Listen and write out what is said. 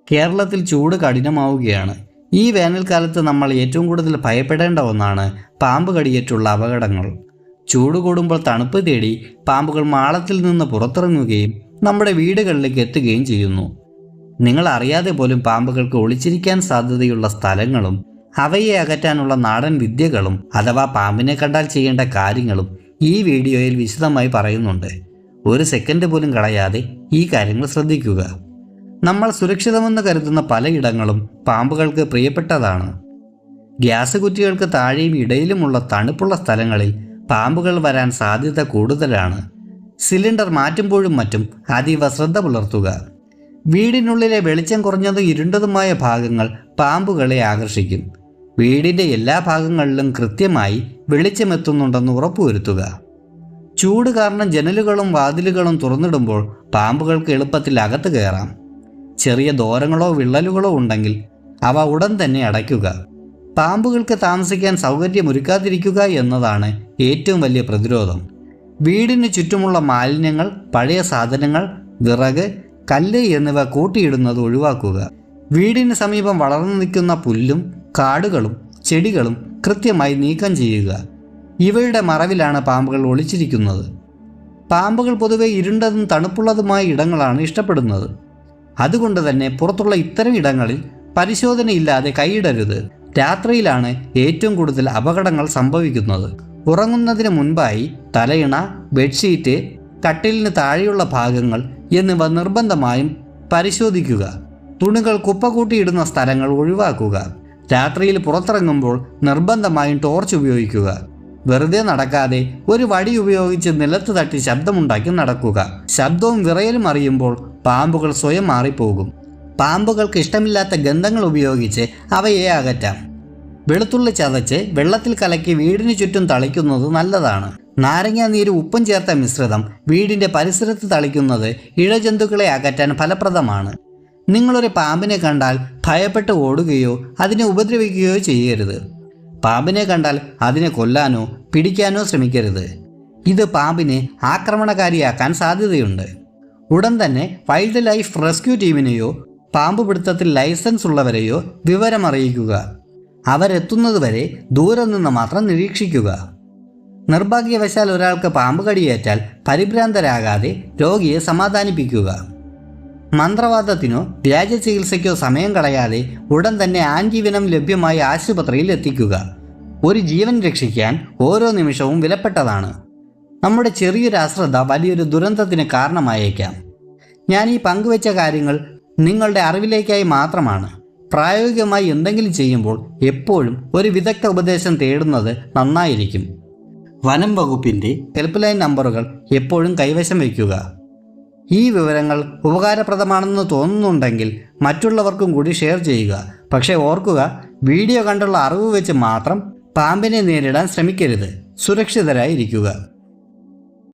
കേരളത്തിൽ ചൂട് കഠിനമാവുകയാണ്. ഈ വേനൽക്കാലത്ത് നമ്മൾ ഏറ്റവും കൂടുതൽ ഭയപ്പെടേണ്ട ഒന്നാണ് പാമ്പ് കടിയേറ്റുള്ള അപകടങ്ങൾ. ചൂട് കൂടുമ്പോൾ തണുപ്പ് തേടി പാമ്പുകൾ മാളത്തിൽ നിന്ന് പുറത്തിറങ്ങുകയും നമ്മുടെ വീടുകളിലേക്ക് എത്തുകയും ചെയ്യുന്നു. നിങ്ങൾ അറിയാതെ പോലും പാമ്പുകൾക്ക് ഒളിച്ചിരിക്കാൻ സാധ്യതയുള്ള സ്ഥലങ്ങളും അവയെ അകറ്റാനുള്ള നാടൻ വിദ്യകളും അഥവാ പാമ്പിനെ കണ്ടാൽ ചെയ്യേണ്ട കാര്യങ്ങളും ഈ വീഡിയോയിൽ വിശദമായി പറയുന്നുണ്ട്. ഒരു സെക്കൻഡ് പോലും കളയാതെ ഈ കാര്യങ്ങൾ ശ്രദ്ധിക്കുക. നമ്മൾ സുരക്ഷിതമെന്ന് കരുതുന്ന പലയിടങ്ങളും പാമ്പുകൾക്ക് പ്രിയപ്പെട്ടതാണ്. ഗ്യാസ് കുറ്റികൾക്ക് താഴെയും ഇടയിലുമുള്ള തണുപ്പുള്ള സ്ഥലങ്ങളിൽ പാമ്പുകൾ വരാൻ സാധ്യത കൂടുതലാണ്. സിലിണ്ടർ മാറ്റുമ്പോഴും മറ്റും അതീവ ശ്രദ്ധ പുലർത്തുക. വീടിനുള്ളിലെ വെളിച്ചം കുറഞ്ഞതും ഇരുണ്ടതുമായ ഭാഗങ്ങൾ പാമ്പുകളെ ആകർഷിക്കും. വീടിൻ്റെ എല്ലാ ഭാഗങ്ങളിലും കൃത്യമായി വെളിച്ചമെത്തുന്നുണ്ടെന്ന് ഉറപ്പുവരുത്തുക. ചൂട് കാരണം ജനലുകളും വാതിലുകളും തുറന്നിടുമ്പോൾ പാമ്പുകൾക്ക് എളുപ്പത്തിൽ അകത്ത് കയറാം. ചെറിയ ദോരങ്ങളോ വിള്ളലുകളോ ഉണ്ടെങ്കിൽ അവ ഉടൻ തന്നെ അടയ്ക്കുക. പാമ്പുകൾക്ക് താമസിക്കാൻ സൗകര്യമൊരുക്കാതിരിക്കുക എന്നതാണ് ഏറ്റവും വലിയ പ്രതിരോധം. വീടിന് ചുറ്റുമുള്ള മാലിന്യങ്ങൾ, പഴയ സാധനങ്ങൾ, വിറക്, കല്ല് എന്നിവ കൂട്ടിയിടുന്നത് ഒഴിവാക്കുക. വീടിന് സമീപം വളർന്നു നിൽക്കുന്ന പുല്ലും കാടുകളും ചെടികളും കൃത്യമായി നീക്കം ചെയ്യുക. ഇവയുടെ മറവിലാണ് പാമ്പുകൾ ഒളിച്ചിരിക്കുന്നത്. പാമ്പുകൾ പൊതുവെ ഇരുണ്ടതും തണുപ്പുള്ളതുമായ ഇടങ്ങളാണ് ഇഷ്ടപ്പെടുന്നത്. അതുകൊണ്ട് തന്നെ പുറത്തുള്ള ഇത്തരം ഇടങ്ങളിൽ പരിശോധനയില്ലാതെ കൈയിടരുത്. രാത്രിയിലാണ് ഏറ്റവും കൂടുതൽ അപകടങ്ങൾ സംഭവിക്കുന്നത്. ഉറങ്ങുന്നതിന് മുൻപായി തലയിണ, ബെഡ്ഷീറ്റ്, കട്ടിലിന് താഴെയുള്ള ഭാഗങ്ങൾ എന്നിവ നിർബന്ധമായും പരിശോധിക്കുക. തുണികൾ കുപ്പ കൂട്ടിയിടുന്ന സ്ഥലങ്ങൾ ഒഴിവാക്കുക. രാത്രിയിൽ പുറത്തിറങ്ങുമ്പോൾ നിർബന്ധമായും ടോർച്ച് ഉപയോഗിക്കുക. വെറുതെ നടക്കാതെ ഒരു വടി ഉപയോഗിച്ച് നിലത്ത് തട്ടി ശബ്ദമുണ്ടാക്കി നടക്കുക. ശബ്ദവും വിറയലും അറിയുമ്പോൾ പാമ്പുകൾ സ്വയം മാറിപ്പോകും. പാമ്പുകൾക്ക് ഇഷ്ടമില്ലാത്ത ഗന്ധങ്ങൾ ഉപയോഗിച്ച് അവയെ അകറ്റാം. വെളുത്തുള്ളി ചതച്ച് വെള്ളത്തിൽ കലക്കി വീടിന് ചുറ്റും തളിക്കുന്നത് നല്ലതാണ്. നാരങ്ങാ നീര് ഉപ്പും ചേർത്ത മിശ്രിതം വീടിൻ്റെ പരിസരത്ത് തളിക്കുന്നത് ഇഴജന്തുക്കളെ അകറ്റാൻ ഫലപ്രദമാണ്. നിങ്ങളൊരു പാമ്പിനെ കണ്ടാൽ ഭയപ്പെട്ട് ഓടുകയോ അതിനെ ഉപദ്രവിക്കുകയോ ചെയ്യരുത്. പാമ്പിനെ കണ്ടാൽ അതിനെ കൊല്ലാനോ പിടിക്കാനോ ശ്രമിക്കരുത്. ഇത് പാമ്പിനെ ആക്രമണകാരിയാക്കാൻ സാധ്യതയുണ്ട്. ഉടൻ തന്നെ വൈൽഡ് ലൈഫ് റെസ്ക്യൂ ടീമിനെയോ പാമ്പ് പിടുത്തത്തിൽ ലൈസൻസ് ഉള്ളവരെയോ വിവരമറിയിക്കുക. അവരെത്തുന്നതുവരെ ദൂരെ നിന്ന് മാത്രം നിരീക്ഷിക്കുക. നിർഭാഗ്യവശാൽ ഒരാൾക്ക് പാമ്പ് കടിയേറ്റാൽ പരിഭ്രാന്തരാകാതെ രോഗിയെ സമാധാനിപ്പിക്കുക. മന്ത്രവാദത്തിനോ വ്യാജ ചികിത്സയ്ക്കോ സമയം കളയാതെ ഉടൻ തന്നെ ആൻറ്റിവെനം ലഭ്യമായ ആശുപത്രിയിൽ എത്തിക്കുക. ഒരു ജീവൻ രക്ഷിക്കാൻ ഓരോ നിമിഷവും വിലപ്പെട്ടതാണ്. നമ്മുടെ ചെറിയൊരു അശ്രദ്ധ വലിയൊരു ദുരന്തത്തിന് കാരണമായേക്കാം. ഞാൻ ഈ പങ്കുവെച്ച കാര്യങ്ങൾ നിങ്ങളുടെ അറിവിലേക്കായി മാത്രമാണ്. പ്രായോഗികമായി എന്തെങ്കിലും ചെയ്യുമ്പോൾ എപ്പോഴും ഒരു വിദഗ്ധ ഉപദേശം തേടുന്നത് നന്നായിരിക്കും. വനം വകുപ്പിൻ്റെ ഹെൽപ്പ് ലൈൻ നമ്പറുകൾ എപ്പോഴും കൈവശം വയ്ക്കുക. ഈ വിവരങ്ങൾ ഉപകാരപ്രദമാണെന്ന് തോന്നുന്നുണ്ടെങ്കിൽ മറ്റുള്ളവർക്കും കൂടി ഷെയർ ചെയ്യുക. പക്ഷേ ഓർക്കുക, വീഡിയോ കണ്ടുള്ള അറിവ് വെച്ച് മാത്രം പാമ്പിനെ നേരിടാൻ ശ്രമിക്കരുത്. സുരക്ഷിതരായിരിക്കുക.